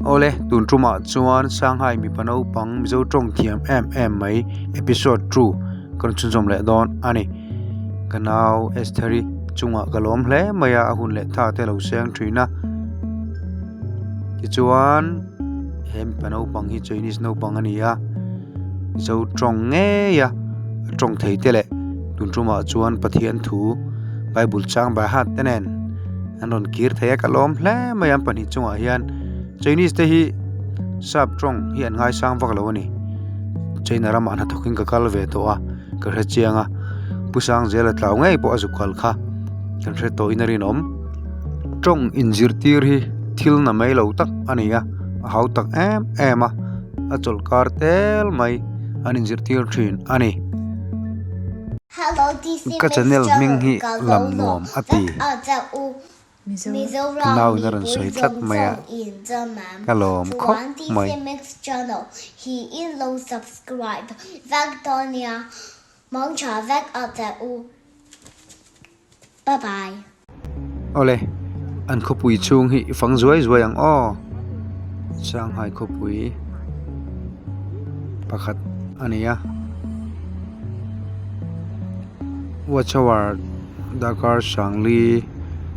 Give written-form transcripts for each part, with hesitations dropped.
Ole tun truma chuan Sanghai Mipa Naupang Mizo tawng Thiam mai episode 2 kan chunjom le don ani kanau S3 chunga kalom hle maya ahun le tha te lo seng thina ti chuan hem Mipa Naupang hi Chinese Naupang ani ya Mizo tawng nge ya tawng thei te le tun truma chuan pathian thu Bible chang ba hat tenen anon kir thaya kalom hle mayam pani chunga hian Chinese te hi sap trong hi an ngai sang vak lo ani China ram an hathokin ka kal ve to a ka hre chianga pusang zela tlaw ngai po azukal kha kan hre to inarin om trong injir tir hi thil na mai lo tak ani ya hau tak em a achol kartel mai an injir tir thin ani Hello, this is ka channel ming hi lam nuam ati Mizo now na ran soi tlat maya kalom kho mai channel. He is low subscribe. Vagdonia mong cha vag Bye bye. ole an khopui chung hi fang zuai zuai ang o Sanghai khopui pakhat ania watch our dakar sangli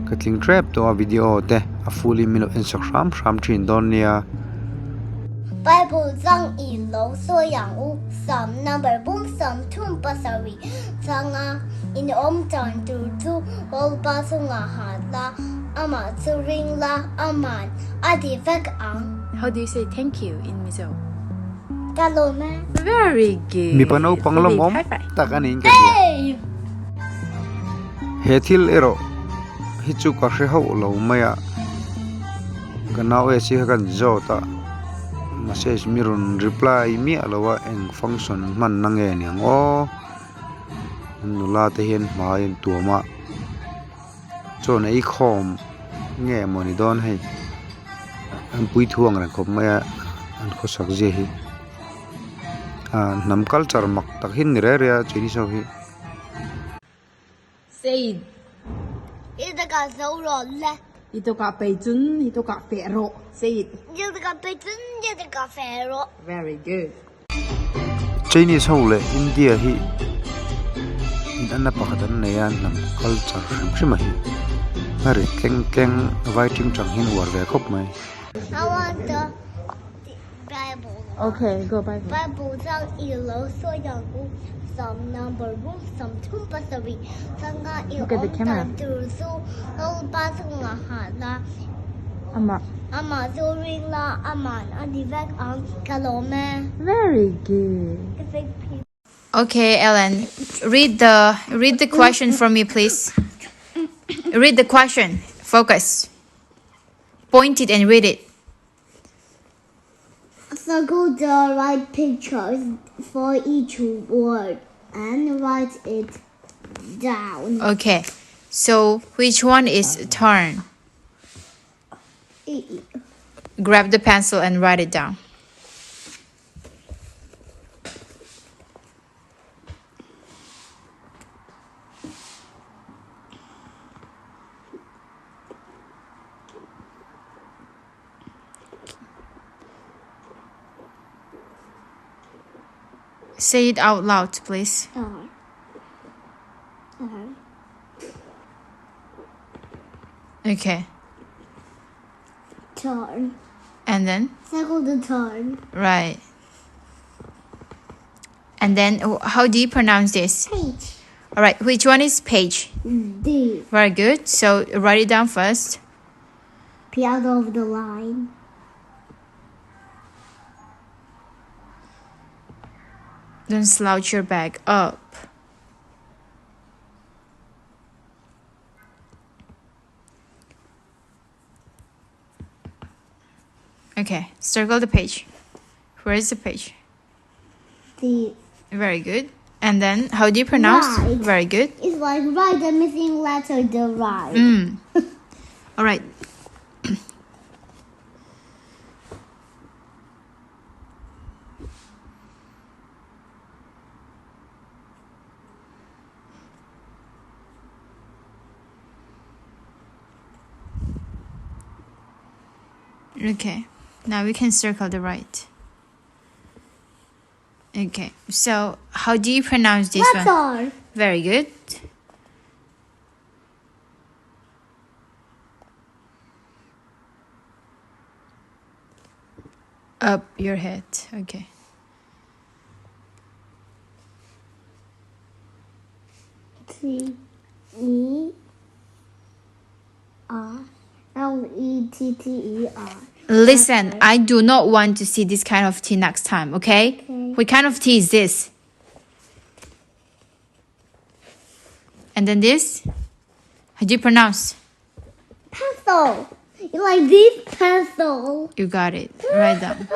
katling trap to a video te a fully milo Instagram ram thin don nia Bible zang in low so yang some number boom some tun basari zanga in tan tu all basunga hala ama zu ring la aman adi vag ang. How do you say thank you in Mizo? Kalome. Very good. Mipa Naupang lam om High five. tak anin ka Hey! hethil ero hichu ka hre ho lo maya kanau e si kan jota message mirun reply mi alawa eng function man nange niang o nula te hian hmain tuama chon ei khom nge moni don hei an pui thuang ran khop maya an kho sak je hi nam culture mak tak hin re re Chinese ho hi Say it. Ito ka zoro le. Ito ka peijun, ito ka pero. Say it. Ito ka pechun, ito ka fero. Very good. Chinese ho le India hi in anna pakatan na yan nam culture shim hi hari keng writing chang hin war ve khop mai I want the Bible. Okay, go bye. Bible zang ilo so yang some number boom some tun basari zanga Look at the camera. tu so all basunga hala Ama. ama zu ring la aman adi vag ang kalome. Very good. Okay, Ellen, read the question for me, please. Read the question. Focus. Point it and read it. Circle the right pictures for each word and write it down. Okay. So, which one is turn? Grab the pencil and write it down. Say it out loud, please. Okay. Turn. And then? Circle the turn. Right. And then, how do you pronounce this? Page. All right. Which one is page? D. Very good. So, write it down first. P out of the line. Then slouch your back up. Okay, circle the page. Where is the page? D. Very good. And then, how do you pronounce? Right. Very good. It's like right, the missing letter, the right. All right. Okay. Now we can circle the right. Okay, so how do you pronounce this That's one? all. Very good. Up your head. Okay. T-E-R-L-E-T-T-E-R. Listen, I do not want to see this kind of tea next time, okay? Okay. What kind of tea is this? And then this? How do you pronounce? Pencil. You like this pencil? You got it. Write down.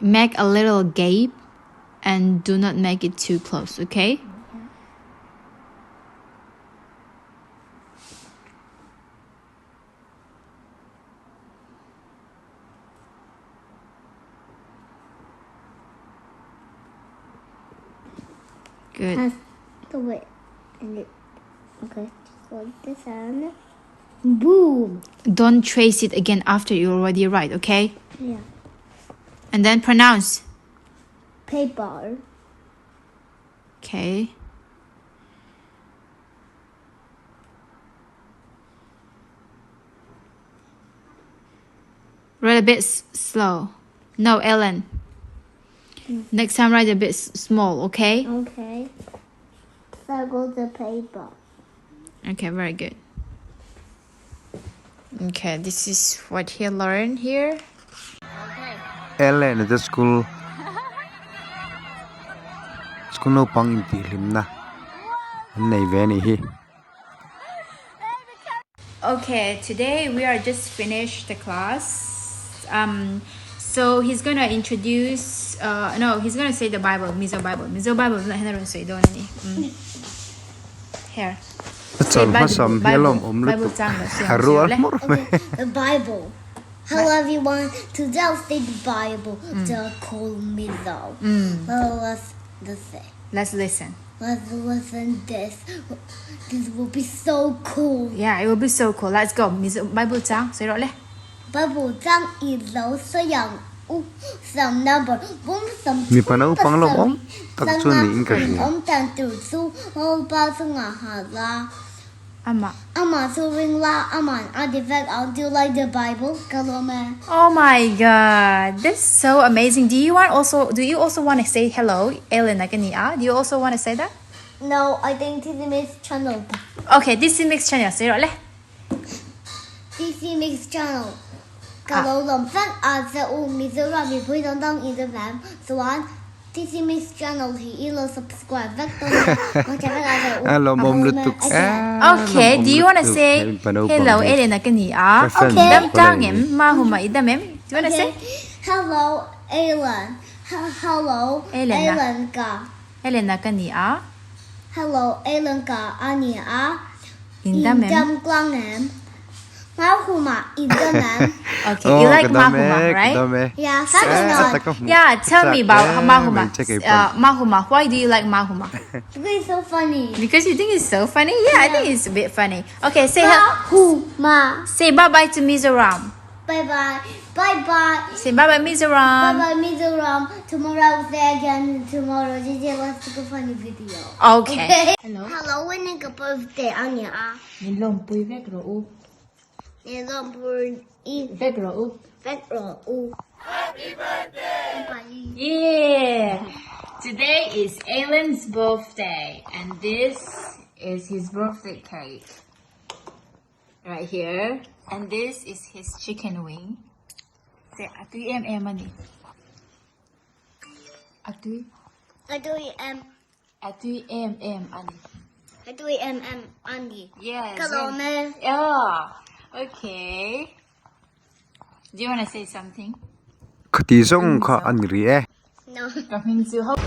Make a little gape and do not make it too close, okay? Good. Do it. And it. Okay. Just like this and boom. Don't trace it again after you already write, okay? Yeah. And then pronounce. Paper. Okay. Write a bit slow. No, Ellen. Next time write a bit small, okay? Okay. Circle the paper. Okay, very good. Okay, this is what he learned here. Ellen at the school Naupang in Thiam na. Nei ve ni hi. Okay, today we are just finished the class. So he's gonna introduce. He's gonna say the Bible, Mizo Bible. Mizo Bible is not say don't any. Here. Chol ma sam helom om lu. Haru al mor. Okay. The Bible. Hello everyone. Today I'll say the Bible. They're called Mizo. Well, let's say. Let's listen. Let's listen this. This will be so cool. Yeah, it will be so cool. Let's go. Mizo Bible trang. Say rồi. Bible trang is low so young. Some number boom some Mipa Naupang lom om. Tak chu ni in ka ri. tan tu su ho ba su nga ha la. Ama. Su ring la do you like the Bible? Kalome. Oh my God, that's so amazing. Do you also want to say hello, Ellen Nakania? Do you also want to say that? No, I think this is Mix channel. Okay, this is Mix Channel. Say rồi. This is Mix channel. Kalolom fan sa Mizo Rabi put on down in the van. So on this is Mix channel he subscribe back to Alom om lu tuk. Okay, do you want to say hello, Ellen Nakania? Okay. Dam trang em ma huma idam em. Do you want to say? Hello, Ellen. Hello, Ellen ka. Ellen Nakania. Hello, Ellen ka Ania. Indam em. Indam klang em. Mahuma idam em. Okay, you like Mahuma, right? Yeah, that's Yeah, tell me about Mahuma. Mahuma, why do you like Mahuma? It's so funny. Because you think it's so funny? Yeah, I think it's a bit funny. Okay, say Mahuma. say bye-bye to Mizoram. Bye bye. Bye bye. Say bye-bye, Mizoram. Bye bye, Mizoram. Tomorrow I'll say again. Tomorrow, JJ, let's take a funny video. Okay. Hello, when is your birthday, Anya? Nilom pui vek ro u. Vek ro u. Happy birthday! Yeah. Today is Alan's birthday, and this is his birthday cake. Right here. And this is his chicken wing. Say, atoy ani. Atoy. Atoy Atoy ani. Andy. Yes. Hello, man. Yeah. Okay. Do you want to say something? Khati song kha an ri e. No. Coming to hope.